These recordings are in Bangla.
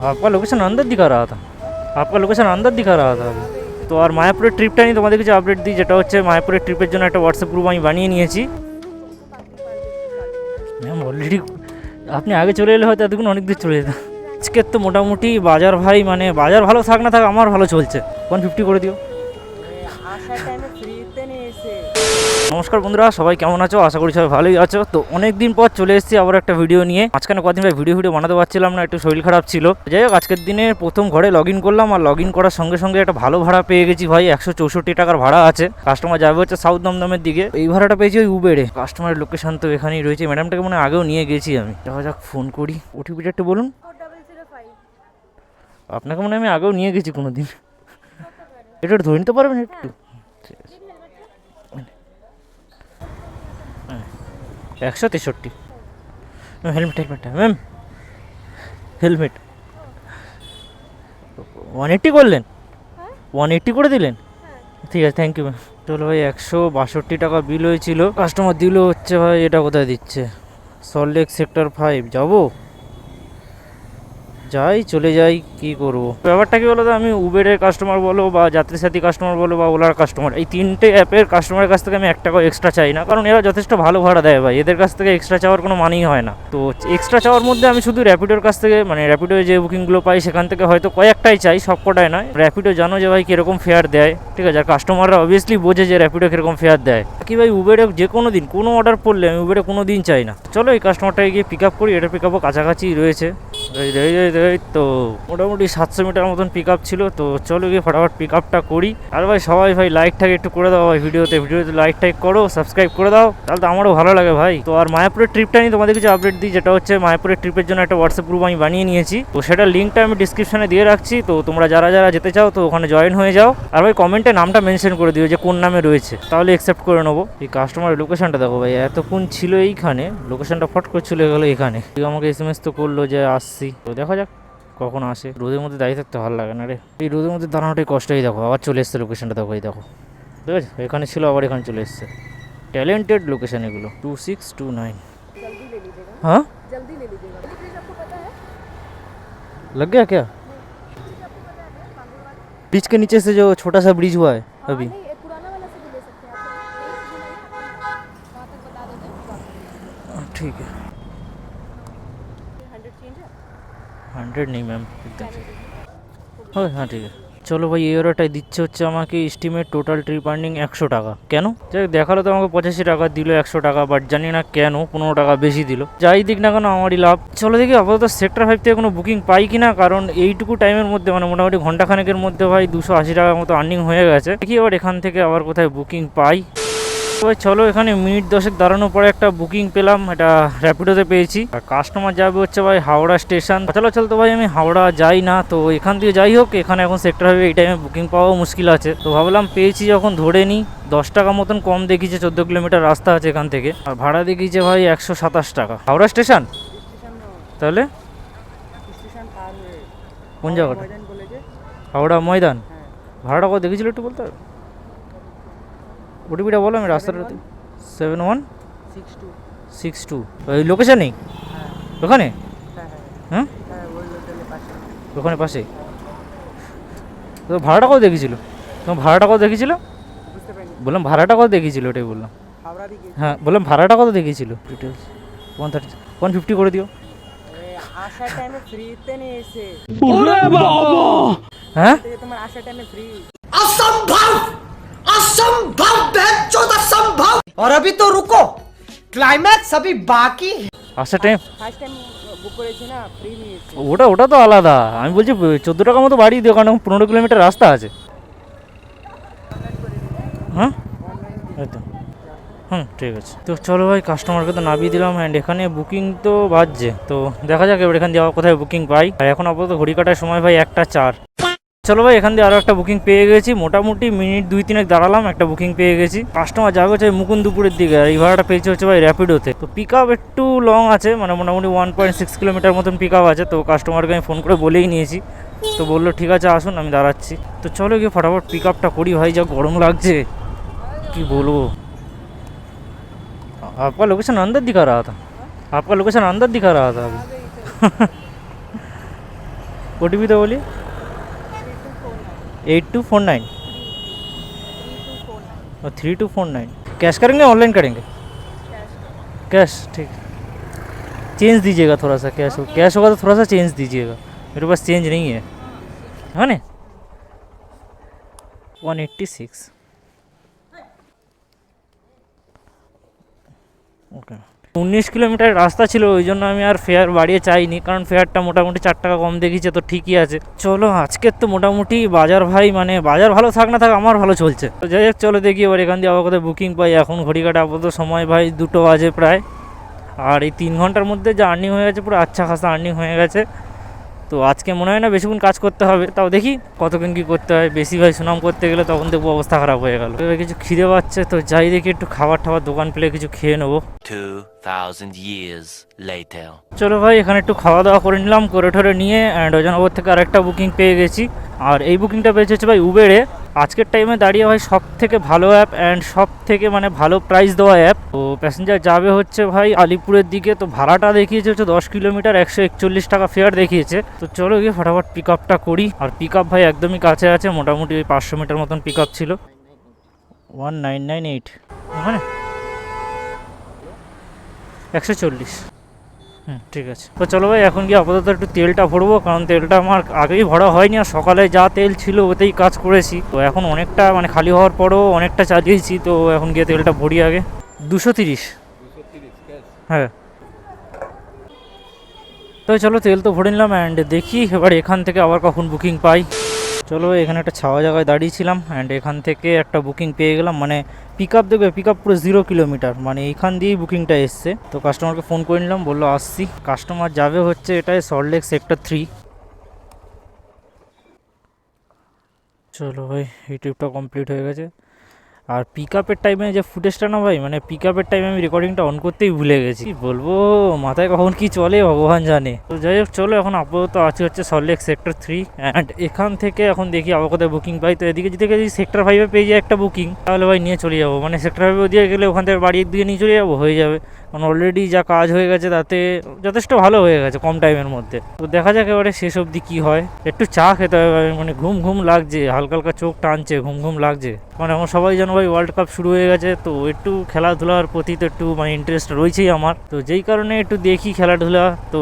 आपका लोकेशन अंदर दिखा रहा था, आपका लोकेशन अंदर दिखा रहा था अभी। তো আর মায়াপুরের ট্রিপটা নিয়ে তোমাদের কিছু আপডেট দিই, যেটা হচ্ছে মায়াপুরের ট্রিপের জন্য একটা হোয়াটসঅ্যাপ গ্রুপ আমি বানিয়ে নিয়েছি। ম্যাম অলরেডি আপনি আগে চলে এলে হয়তো এতক্ষণ অনেক দূর চলে যেতাম। আজকের তো মোটামুটি বাজার ভাই, মানে বাজার ভালো থাক না থাক আমার ভালো চলছে। 150 করে দিও। নমস্কার বন্ধুরা, সবাই কেমন আছো? আশা করি সবাই ভালোই আছো। তো অনেক দিন পর চলে এসেছি আবার একটা ভিডিও নিয়ে। মাঝখানে কদিন ভাই ভিডিও বানাতে পারছিলাম না, একটু শরীর খারাপ ছিল। যাই হোক, আজকের দিনে প্রথম ঘরে লগ ইন করলাম, আর লগ ইন করার সঙ্গে সঙ্গে একটা ভালো ভাড়া পেয়ে গেছি ভাই। 164 টাকার ভাড়া আছে। কাস্টমার যাবে হচ্ছে সাউথ দমদমের দিকে। এই ভাড়াটা পেয়েছি ওই উবেরে। কাস্টমারের লোকেশন তো এখানেই রয়েছে। ম্যাডামটাকে মনে আগেও নিয়ে গেছি আমি। দেখা যাক, ফোন করি। ওটিপিটা একটু বলুন। আপনাকে মনে আমি আগেও নিয়ে গেছি কোনো দিন। এটা ধরে নিতে পারবেন একটু? 163। হেলমেট হেলমেট ম্যাম, হেলমেট 180 করলেন, 180 করে দিলেন। ঠিক আছে, থ্যাংক ইউ ম্যাম। চলো ভাই, 162 টাকা বিল হয়েছিল। কাস্টমার দিল হচ্ছে ভাই, এটা কোথায় দিচ্ছে? সল্টলেক সেক্টর 5 যাবো, যাই চলে যাই, কি করব। ব্যাপারটা কি বলো তো, আমি উবেরের কাস্টমার বলো বা যাত্রী সাথী কাস্টমার বলো বা ওলার কাস্টমার, এই তিনটে অ্যাপের কাস্টমারের কাছ থেকে আমি 1 টাকা এক্সট্রা চাই না, কারণ এরা যথেষ্ট ভালো ভাড়া দেয় ভাই। এদের কাছ থেকে এক্সট্রা চাওয়ার কোনো মানেই হয় না। তো এক্সট্রা চাওয়ার মধ্যে আমি শুধু র্যাপিডোর কাছ থেকে, মানে র্যাপিডোয় যে বুকিংগুলো পাই সেখান থেকে হয়তো কয়েকটাই চাই, সব কটাই নয়। র্যাপিডো জানো যে ভাই কীরকম ফেয়ার দেয়, ঠিক আছে, আর কাস্টমাররা অবভিয়াসলি বোঝে যে র্যাপিডো কীরকম ফেয়ার দেয়। কি ভাই, উবেরে যে কোনো দিন কোনো অর্ডার পড়লে আমি উবেরে কোনো দিন চাই না। চলো এই কাস্টমারটাকে গিয়ে পিক আপ করি। এটা পিক আপও কাছাকাছি রয়েছে। তো মোটামুটি 700 মিটার মতন পিক আপ ছিল। তো চলো গিয়ে ফটাফট পিক আপটা করি। আর ভাই সবাই ভাই লাইকটাকে একটু করে দাও ভাই, ভিডিওতে লাইক টাইক করো, সাবস্ক্রাইব করে দাও, তাহলে তো আমারও ভালো লাগে ভাই। তো আর মায়াপুরের ট্রিপটা নিয়ে তোমাদের কিছু আপডেট দিই, যেটা হচ্ছে মায়াপুরের ট্রিপের জন্য একটা হোয়াটসঅ্যাপ গ্রুপ আমি বানিয়ে নিয়েছি। তো সেটার লিঙ্কটা আমি ডিসক্রিপশনে দিয়ে রাখছি। তো তোমরা যারা যারা যেতে চাও তো ওখানে জয়েন হয়ে যাও। আর ভাই কমেন্টে নামটা মেনশন করে দিও যে কোন নামে রয়েছে, তাহলে অ্যাকসেপ্ট করে নেবো। এই কাস্টমারের লোকেশনটা দেখো ভাই, এতক্ষণ ছিল এইখানে, লোকেশনটা ফট করে চলে গেলো এখানে। আমাকে SMS তো করলো যে আসছি। তো দেখা যাক কখন আসে। রোদের মধ্যে দাঁড়িয়ে থাকতে ভালো লাগে না রে, এই রোদের মধ্যে দাঁড়ানোটাই কষ্টই। দেখো আবার চলে এসছে লোকেশনটা, দেখো এই দেখো, ঠিক আছে, এখানে ছিল আবার এখানে চলে এসছে। ট্যালেন্টেড লোকেশন এগুলো। 2629। हाँ जल्दी ले लीजिएगा। ब्रिज आपको पता है? लग गया क्या? ब्रिज के नीचे से जो छोटा सा ब्रिज हुआ है अभी। नहीं, ये पुराना वाला से भी ले सकते हैं आप। वहाँ तक बता देते। ठीक है। 100 चेंज है? 100 नहीं मैम, एकदम से। हाँ हाँ ठीक है। চলো ভাই, এই অর্ডারটাই দিচ্ছে হচ্ছে আমাকে এস্টিমেট টোটাল ট্রিপ আর্নিং 100 টাকা। কেন? যাই দেখালো তো আমাকে 85 টাকা দিল 100 টাকা, বাট জানি না কেন 15 টাকা বেশি দিল। যাই দিক না কেন আমারই লাভ। চলো দেখি আপাতত সেক্টর 5 থেকে কোনো বুকিং পাই কিনা, কারণ এইটুকু টাইমের মধ্যে মানে মোটামুটি ঘন্টাখানেকের মধ্যে ভাই 280 টাকার মতো আর্নিং হয়ে গেছে। দেখি আবার এখান থেকে আবার কোথায় বুকিং পাই। ভাই চলো, এখানে মিনিট 10 দাঁড়ানোর পরে একটা বুকিং পেলাম, এটা র্যাপিডোতে পেয়েছি। আর কাস্টমার যাবে হচ্ছে ভাই হাওড়া স্টেশন। চলো তো ভাই আমি হাওড়া যাই না, তো এখান থেকে যাই হোক, এখানে এখন সেক্টর হবে, এই টাইমে বুকিং পাওয়াও মুশকিল আছে। তো ভাবলাম পেয়েছি যখন ধরে নিই। 10 টাকা মতন কম দেখিয়েছে, 14 কিলোমিটার রাস্তা আছে এখান থেকে। আর ভাড়া দেখিয়েছে ভাই 127 টাকা। হাওড়া স্টেশন তাহলে কোন জায়গাটা? হাওড়া ময়দান। ভাড়াটা কত দেখেছিল একটু বলতে হবে? ওটিপিটা বলো, আমি রাস্তাটা 7162 ওই লোকেশনেই ওখানে। হ্যাঁ ওখানে পাশে। তো ভাড়াটা কত দেখেছিল? তোমার ভাড়াটা কত দেখেছিল? বললাম ভাড়াটা কত দেখেছিল, ওটাই বললাম। হ্যাঁ বললাম ভাড়াটা কত দেখেছিল? ডিটেলস 150 করে দিও। হ্যাঁ असंभव। और अभी तो रुको, क्लाइमैक्स अभी बाकी है। আচ্ছা টাইম ফার্স্ট টাইম বুক করেছি না, ফ্রি নিয়েছি। ওটা তো আলাদা। আমি বলছি 14 টাকা মতো বাড়িয়ে দিও, কারণ এখন 15 কিলোমিটার রাস্তা আছে। হ্যাঁ একদম। ঠিক আছে। তো চলো ভাই, কাস্টমারকে তো নামিয়ে দিলাম, অ্যান্ড এখানে বুকিং তো বাজছে। তো দেখা যাক এবার এখান দিয়ে আবার কোথায় বুকিং পাই। আর এখন আপাতত ঘড়ি কাটার সময় ভাই 1:04। চলো ভাই, এখান দিয়ে আরও একটা বুকিং পেয়ে গেছি। মোটামুটি মিনিট 2-3 দাঁড়ালাম, একটা বুকিং পেয়ে গেছি। কাস্টমার যাবে হচ্ছে মুকুন্দপুরের দিকে, আর এই ভাড়াটা পেয়েছে হচ্ছে ভাই র্যাপিডোতে। তো পিক আপ একটু লং আছে, মানে মোটামুটি 1.6 কিলোমিটার মতন পিক আপ আছে। তো কাস্টমারকে আমি ফোন করে বলেই নিয়েছি। তো বললো ঠিক আছে আসুন, আমি দাঁড়াচ্ছি। তো চলো গিয়ে ফটাফট পিক আপটা করি ভাই, যা গরম লাগছে কি বলবো। आपका लोकेशन अंदर दिखा रहा था, आपका लोकेशन अंदर दिखा रहा था अभी। OTP तो बोलिए 8249 और 3249। कैश करेंगे ऑनलाइन करेंगे? कैश, ठीक। चेंज दीजिएगा थोड़ा सा, कैश हो कैश होगा तो थोड़ा सा चेंज दीजिएगा, मेरे पास चेंज नहीं है ना। 186 ওকে। 19 কিলোমিটার রাস্তা ছিল, ওই জন্য আমি আর ফেয়ার বাড়িয়ে চাইনি, কারণ ফেয়ারটা মোটামুটি 4 টাকা কম দেখিয়েছে, তো ঠিকই আছে। চলো আজকের তো মোটামুটি বাজার ভাই, মানে বাজার ভালো থাক না থাক আমার ভালো চলছে। তো যাই হোক, চলো দেখি এবার এখান দিয়ে আবার কোথায় বুকিং পাই। এখন ঘড়ি কাটা আপাতত সময় ভাই 2টো বাজে প্রায়, আর এই 3 ঘন্টার মধ্যে যে আর্নিং হয়ে গেছে, পুরো আচ্ছা খাসা আর্নিং হয়ে গেছে। তো আজকে মনে হয় না বেশিক্ষণ কাজ করতে হবে, তাও দেখি কতক্ষণ কী করতে হয়। বেশি ভাই সুনাম করতে গেলে তখন দেখবো অবস্থা খারাপ হয়ে গেল। এবার কিছু খিদে পাচ্ছে, তো যাই দেখি একটু খাবার দোকান পেলে কিছু খেয়ে নেবো। 2000 years later. চলো ভাই, এখানে একটু খাওয়া দাওয়া করে নিলাম, করে ঠরে নিয়ে অ্যান্ড ওজনগর থেকে আরেকটা বুকিং পেয়ে গেছি। আর এই বুকিংটা পেয়েছে হচ্ছে ভাই উবেরে। আজকের টাইমে দাঁড়িয়ে ভাই সব থেকে ভালো অ্যাপ অ্যান্ড সব থেকে মানে ভালো প্রাইস দেওয়া অ্যাপ। তো প্যাসেঞ্জার যাবে হচ্ছে ভাই আলিপুরের দিকে, তো ভাড়াটা দেখিয়েছে হচ্ছে 10 কিলোমিটার 141 টাকা ফেয়ার দেখিয়েছে। তো চলো গিয়ে ফটাফট পিক আপটা করি। আর পিক আপ ভাই একদমই কাছে আছে, মোটামুটি ওই 500 মিটার মতন পিক আপ ছিল। 1998 ওখানে 140। ঠিক আছে। তো চলো ভাই এখন গিয়ে আপাতত একটু তেলটা ভরবো, কারণ তেলটা আমার আগেই ভরা হয়নি, আর সকালে যা তেল ছিল ওতেই কাজ করেছি। তো এখন অনেকটা মানে খালি হওয়ার পরও অনেকটা চালিয়েছি, তো এখন গিয়ে তেলটা ভরি আগে। 230। হ্যাঁ, তো চলো তেল তো ভরে নিলাম অ্যান্ড দেখি এবার এখান থেকে আবার কখন বুকিং পাই। চলো এখানে একটা ছাওয়া জায়গায় দাঁড়িয়েছিলাম অ্যান্ড এখান থেকে একটা বুকিং পেয়ে গেলাম, মানে পিক আপ দেখবে, পিক আপ পুরো 0 কিলোমিটার, মানে এইখান দিয়েই বুকিংটা এসছে। তো কাস্টমারকে ফোন করে নিলাম, বললো আসছি। কাস্টমার যাবে হচ্ছে এটাই সল্টলেক সেক্টর 3। চলো ভাই এই ট্রিপটা কমপ্লিট হয়ে গেছে। আর পিক আপের টাইমে যে ফুটেজটা না ভাই, মানে পিক আপের টাইমে আমি রেকর্ডিংটা অন করতেই ভুলে গেছি। কি বলবো, মাথায় কখন কি চলে ভগবান জানে। তো যাই হোক চলো এখন আপাতত আছে হচ্ছে সল্টলেক সেক্টর 3 অ্যান্ড এখান থেকে এখন দেখি আবার কোথায় বুকিং পাই। তো এদিকে যদি সেক্টর 5-এ পেয়ে যায় একটা বুকিং, তাহলে ভাই নিয়ে চলে যাবো, মানে সেক্টর 5-এ দিয়ে গেলে ওখান থেকে বাড়ির দিকে নিয়ে চলে যাবো, হয়ে যাবে। কারণ অলরেডি যা কাজ হয়ে গেছে তাতে যথেষ্ট ভালো হয়ে গেছে কম টাইমের মধ্যে। তো দেখা যাক এবারে শেষ অবধি কী হয়। একটু চা খেতে হবে, মানে ঘুম ঘুম লাগছে, হালকা হালকা চোখ টানছে, ঘুম ঘুম লাগছে। মানে আমার সবাই জানো ভাই ওয়ার্ল্ড কাপ শুরু হয়ে গেছে, তো একটু খেলাধুলার প্রতি তো একটু মানে ইন্টারেস্ট রয়েছেই আমার। তো যেই কারণে একটু দেখি খেলাধুলা, তো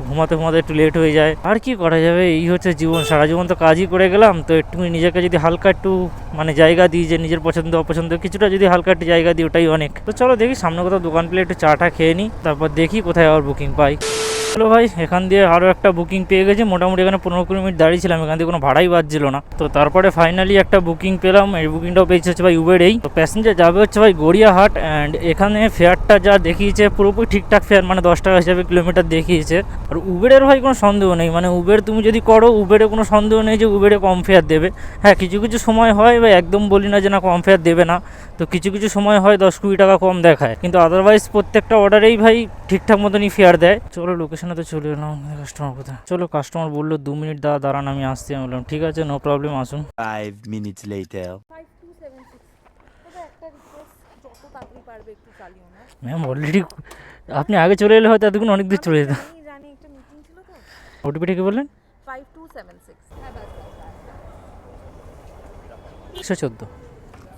ঘুমাতে একটু লেট হয়ে যায়। আর কি করা যাবে, এই হচ্ছে জীবন। সারা জীবন তো কাজই করে গেলাম, তো একটু নিজেকে যদি হালকা একটু মানে জায়গা দিই, যে নিজের পছন্দ অপছন্দ কিছুটা যদি হালকা একটু জায়গা দিই, ওটাই অনেক। তো চলো দেখি সামনে কোথাও দোকান পেলে একটু চাটা খেয়ে নিই, তারপর দেখি কোথায় আবার বুকিং পাই। চলো ভাই এখান দিয়ে আরও একটা বুকিং পেয়ে গেছি। মোটামুটি এখানে 15-20 মিনিট দাঁড়িয়েছিলাম, এখান থেকে কোনো ভাড়াই বাজছিল না। তো তারপরে ফাইনালি একটা বুকিং পেলাম। এই বুকিংটাও পেয়েছে হচ্ছে ভাই উবেরেই। তো প্যাসেঞ্জার যাবে হচ্ছে ভাই গড়িয়াহাট অ্যান্ড এখানে ফেয়ারটা যা দেখিয়েছে পুরোপুরি ঠিকঠাক ফেয়ার, মানে 10 টাকা হিসাবে কিলোমিটার দেখিয়েছে। আর উবেরের ভাই কোনো সন্দেহ নেই, মানে উবের তুমি যদি করো উবেরে কোনো সন্দেহ নেই যে উবেরে কম ফেয়ার দেবে। হ্যাঁ কিছু কিছু সময় হয় ভাই, একদম বলি না যে না কম ফেয়ার দেবে না, তো কিছু কিছু সময় হয় 10-20 টাকা কম দেখায়, কিন্তু আদারওয়াইজ প্রত্যেকটা অর্ডারেই ভাই ঠিকঠাক মতনই ফেয়ার দেয়। চলো লোকেশনে তো চলে এলাম, কাস্টমার কোথায়। চলো কাস্টমার বললো 2 মিনিট দাঁড়ান আমি আসছি। আমি বললাম ঠিক আছে, নো প্রবলেম, আসুন। 5 minutes later. 5276 তবে একটা রিকোয়েস্ট, যত তাড়াতাড়ি পারবে একটু চালিও না। ম্যাম অলরেডি আপনি আগে চলে এলে হয়তো এতক্ষণ অনেক দূর চলে যেতাম। জানি একটা মিটিং ছিল তো। ওটিপিটা কি বললেন? 5276। হ্যাঁ বাস 114।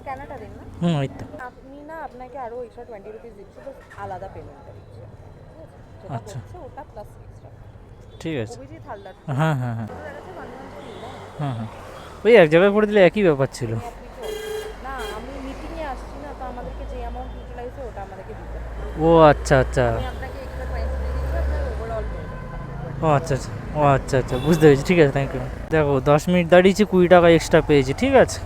স্ক্যানারটা দিন না। ওই তো। আপনি না, আপনাকে আরও এক্সট্রা 20 রুপিস দিচ্ছে, তো আলাদা পেমেন্টটা দিচ্ছে, যেটা আচ্ছা। হচ্ছে ওটা প্লাস এক্সট্রা ঠিক আছে। অভিজিৎ হালদার। হ্যাঁ হ্যাঁ হ্যাঁ দেখাচ্ছে 113 হ্যাঁ হ্যাঁ, ওই এক জায়গায় করে দিলে একই ব্যাপার ছিল। আপনি তো না, আমি মিটিংয়ে আসছি না, তো আমাদেরকে যে অ্যামাউন্ট ইউটিলাইজ হয় ওটা আমাদেরকে দিতে হবে। ও আচ্ছা আচ্ছা, আমি আপনাকে এক্সট্রা 20 দিচ্ছি, আপনার ওভারঅল ও আচ্ছা আচ্ছা, ও আচ্ছা আচ্ছা, বুঝতে পেরেছি। ঠিক আছে, থ্যাংক ইউ। দেখো 10 মিনিট দাঁড়িয়েছি, 20 টাকা এক্সট্রা পেয়েছি, ঠিক আছে।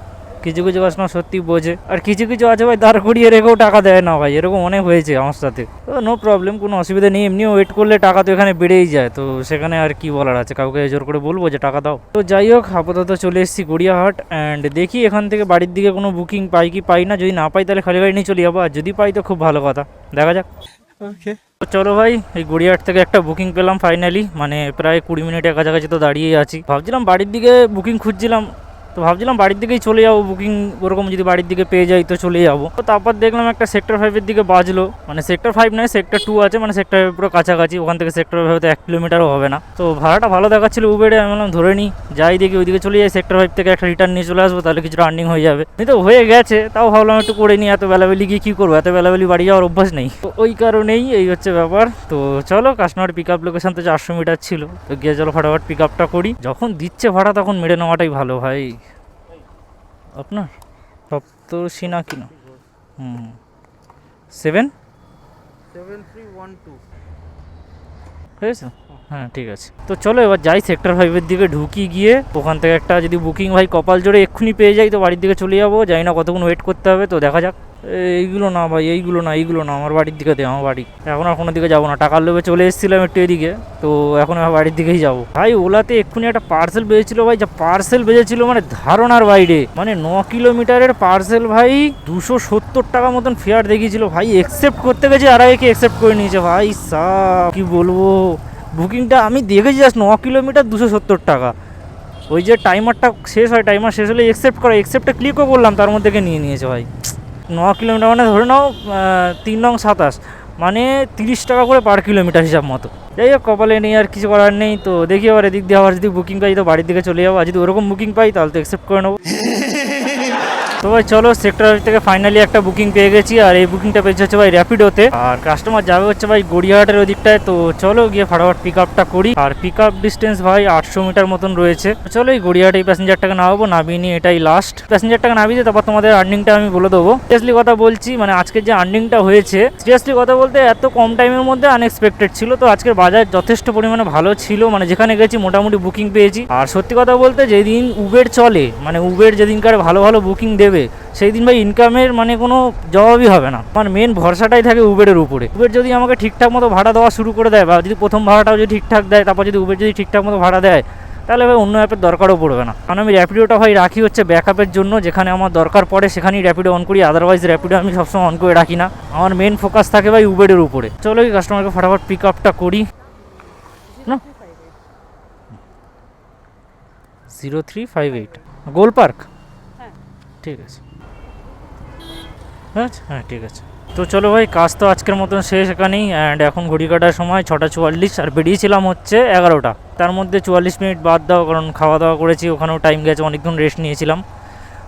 কিছু কিছু কাস্টমার সত্যি বোঝে, আর কিছু কিছু আছে ভাই দাঁড় করিয়ে রেখেও টাকা দেয় না ভাই, এরকম অনেক হয়েছে আমার সাথে। তো নো প্রবলেম, কোনো অসুবিধা নেই, এমনিও ওয়েট করলে টাকা তো এখানে বেড়েই যায়, তো সেখানে আর কি বলার আছে, কাউকে জোর করে বলবো যে টাকা দাও। তো যাই হোক আপাতত চলে এসেছি গড়িয়াহাট অ্যান্ড দেখি এখান থেকে বাড়ির দিকে কোনো বুকিং পাই কি পাই না। যদি না পাই তাহলে খালি গাড়ি নিয়ে চলে যাবো, আর যদি পাই তো খুব ভালো কথা, দেখা যাক। Okay. তো চলো ভাই এই গড়িয়াহাট থেকে একটা বুকিং পেলাম ফাইনালি, মানে প্রায় 20 মিনিটের কাছাকাছি তো দাঁড়িয়েই আছি। ভাবছিলাম বাড়ির দিকে বুকিং খুঁজছিলাম, তো ভাবছিলাম বাড়ির দিকেই চলে যাবো, বুকিং ওরকম যদি বাড়ির দিকে পেয়ে যাই তো চলে যাবো। তো তারপর দেখলাম একটা সেক্টর 5-এর দিকে বাজলো, মানে সেক্টর 5 নয় সেক্টর 2 আছে, মানে সেক্টর 5 পুরো কাছাকাছি, ওখান থেকে সেক্টর 5 তো 1 কিলোমিটারও হবে না। তো ভাড়াটা ভালো দেখাচ্ছিল উবেরে, আমি বললাম ধরে নিই, যাই দেখি ওইদিকে চলে যাই, সেক্টর 5 থেকে একটা রিটার্ন নিয়ে চলে আসবো, তাহলে কিছুটা আর্নিং হয়ে যাবে। এই তো হয়ে গেছে, তাও ভাবলাম একটু করে নিই, এত বেলাবেলি গিয়ে কী করবো, এত বেলাবেলি বাড়ি যাওয়ার অভ্যাস নেই, তো ওই কারণেই এই হচ্ছে ব্যাপার। তো চলো, কাস্টমার পিক আপ লোকেশন তো 400 মিটার ছিল, তো গিয়ে চলো ফটাফট পিক আপটা করি। যখন দিচ্ছে ভাড়া তখন মেরে নেওয়াটাই ভালো ভাই। আপনার সপ্তর্ষি না কি না, 7312 হয়েছে, হ্যাঁ ঠিক আছে। তো চলো এবার যাই সেক্টর 5-এর দিকে, ঢুকি গিয়ে ওখান থেকে একটা যদি বুকিং ভাই কপাল জোরে এক্ষুনি পেয়ে যাই তো বাড়ির দিকে চলে যাবো, জানি না কতক্ষণ ওয়েট করতে হবে, তো দেখা যাক। এইগুলো না ভাই, এইগুলো না, আমার বাড়ির দিকে দে, আমার বাড়ি। এখন আর কোনো দিকে যাবো না, টাকার লোভে চলে এসেছিলাম একটু এদিকে, তো এখন আমার বাড়ির দিকেই যাবো। ভাই ওলাতে এক্ষুনি একটা পার্সেল বেজেছিল ভাই, যা পার্সেল বেজেছিল মানে ধারণার বাইরে, মানে 9 কিলোমিটারের পার্সেল ভাই, 270 টাকা মতন ফেয়ার দেখিয়েছিল ভাই, একসেপ্ট করতে গেছে আর একে একসেপ্ট করে নিয়েছে ভাই সাহ, কি বলবো। বুকিংটা আমি দেখেছি জাস্ট 9 কিলোমিটার 270 টাকা, ওই যে টাইমারটা শেষ হয়, টাইমার শেষ হলে একসেপ্ট করা, একসেপ্টে ক্লিকও করলাম, তার মধ্যে নিয়ে নিয়েছে ভাই। 9 কিলোমিটার মানে ধরে নাও 3 নং 27, মানে 30 টাকা করে পার কিলোমিটার হিসাব মতো। যাই হোক, কপালে নেই, আর কিছু করার নেই। তো দেখি আবার এদিক দিয়ে আবার যদি বুকিং পাই তো বাড়ির দিকে চলে যাবো, আর যদি ওরকম বুকিং পাই তাহলে তো অ্যাকসেপ্ট করে নেবো। তো ভাই চলো, সেক্টর থেকে ফাইনালি একটা বুকিং পেয়ে গেছি, আর এই বুকিংটা পেয়েছে হচ্ছে ভাই র্যাপিডোতে, আর কাস্টমার যাবে হচ্ছে ভাই গড়িয়াহাটের ওই দিকটায়। তো চলো গিয়ে ফটাফট পিক আপটা করি, আর পিক আপ ডিস্টেন্স ভাই 800 মিটার মতন রয়েছে। চলো এই গড়িয়াহাটে এই প্যাসেঞ্জারটাকে নামাবো, নামিয়ে নিয়ে এটাই লাস্ট প্যাসেঞ্জারটাকে নামিয়ে দিয়ে তারপর তোমাদের আর্নিংটা আমি বলে দেবো। সিরিয়াসলি কথা বলছি, মানে আজকের যে আর্নিংটা হয়েছে, সিরিয়াসলি কথা বলতে এত কম টাইমের মধ্যে আনএক্সপেক্টেড ছিল। তো আজকের বাজার যথেষ্ট পরিমাণে ভালো ছিল, মানে যেখানে গেছি মোটামুটি বুকিং পেয়েছি। আর সত্যি কথা বলতে যেদিন উবের চলে, মানে উবের যেদিনকার ভালো ভালো বুকিং দেবে, সেই দিন ভাই ইনকামের মানে কোনো জবাবই হবে না। আমার মেন ভরসাটাই থাকে উবেরের উপরে। উবের যদি আমাকে ঠিকঠাক মতো ভাড়া দেওয়া শুরু করে দেয়, বা যদি প্রথম ভাড়াটাও যদি ঠিকঠাক দেয়, তারপর যদি উবের যদি ঠিকঠাক মতো ভাড়া দেয়, তাহলে ভাই অন্য অ্যাপের দরকারও পড়বে না। কারণ আমি র্যাপিডোটা ভাই রাখি হচ্ছে ব্যাকআপের জন্য, যেখানে আমার দরকার পড়ে সেখানেই র্যাপিডো অন করি, আদারওয়াইজ র্যাপিডো আমি সবসময় অন করে রাখি না। আমার মেন ফোকাস থাকে ভাই উবেরের উপরে। চলো এই কাস্টমারকে ফটাফট পিক আপটা করি না। 0358 গোল পার্ক, ঠিক আছে, আচ্ছা হ্যাঁ ঠিক আছে। তো চলো ভাই, কাজ তো আজকের মতন শেষ এখানেই। অ্যান্ড এখন ঘড়ি কাটার সময় 6:44, আর বেরিয়েছিলাম হচ্ছে 11টা, তার মধ্যে 44 মিনিট বাদ দাও, কারণ খাওয়া দাওয়া করেছি, ওখানেও টাইম গেছে, অনেকক্ষণ রেস্ট নিয়েছিলাম।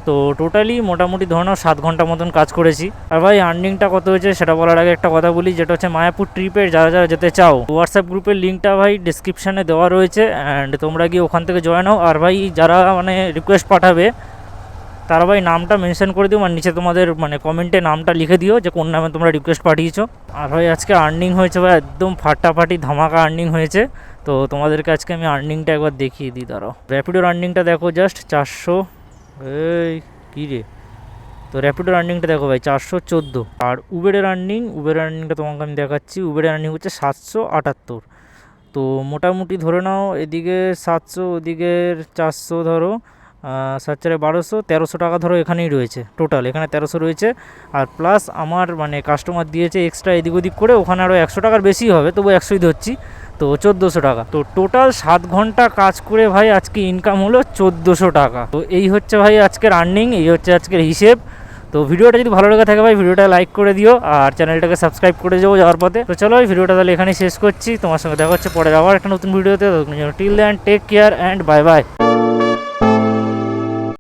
তো টোটালি মোটামুটি ধরে নাও 7 ঘন্টা মতন কাজ করেছি। আর ভাই আর্নিংটা কত হয়েছে সেটা বলার আগে একটা কথা বলি, যেটা হচ্ছে মায়াপুর ট্রিপের যারা যারা যেতে চাও, হোয়াটসঅ্যাপ গ্রুপের লিঙ্কটা ভাই ডিসক্রিপশানে দেওয়া রয়েছে, অ্যান্ড তোমরা গিয়ে ওখান থেকে জয়েন হও। আর ভাই যারা মানে রিকোয়েস্ট পাঠাবে তারা ভাই নামটা মেনশন করে দিও, মানে নিচে তোমাদের মানে কমেন্টে নামটা লিখে দিও যে কোন নামে তোমরা রিকোয়েস্ট পাঠিয়েছো। আর ভাই আজকে আর্নিং হয়েছে ভাই একদম ফাটাফাটি ধামাকা আর্নিং হয়েছে। তো তোমাদেরকে আজকে আমি আর্নিংটা একবার দেখিয়ে দিই, দাঁড়াও। র্যাপিডোর আর্নিংটা দেখো জাস্ট 400, এই কী রে, তো র্যাপিডোর আর্নিংটা দেখো ভাই 414। আর উবেরের আর্নিংটা তোমাকে আমি দেখাচ্ছি। উবেরের আর্নিং হচ্ছে 778। তো মোটামুটি ধরে নাও এদিকে 700, ওদিকের 400, ধরো 7×4 = 1300 টাকা ধরো এখানেই রয়েছে টোটাল, এখানে 1300 রয়েছে। আর প্লাস আমার মানে কাস্টমার দিয়েছে এক্সট্রা এদিক ওদিক করে, ওখানে আরও 100 টাকার বেশি হবে, তবু 100ই ধরছি, তো 1400 টাকা। তো টোটাল 7 ঘন্টা কাজ করে ভাই আজকে ইনকাম হলো 1400 টাকা। তো এই হচ্ছে ভাই আজকের আর্নিং, এই হচ্ছে আজকের হিসেব। তো ভিডিওটা যদি ভালো লেগে থাকে ভাই ভিডিওটা লাইক করে দিও, আর চ্যানেলটাকে সাবস্ক্রাইব করে যাবো যাওয়ার পথে। তো চলো এই ভিডিওটা তাহলে এখানেই শেষ করছি, তোমার সঙ্গে দেখা হচ্ছে পরে আবার একটা নতুন ভিডিওতে। Till then take care and bye by.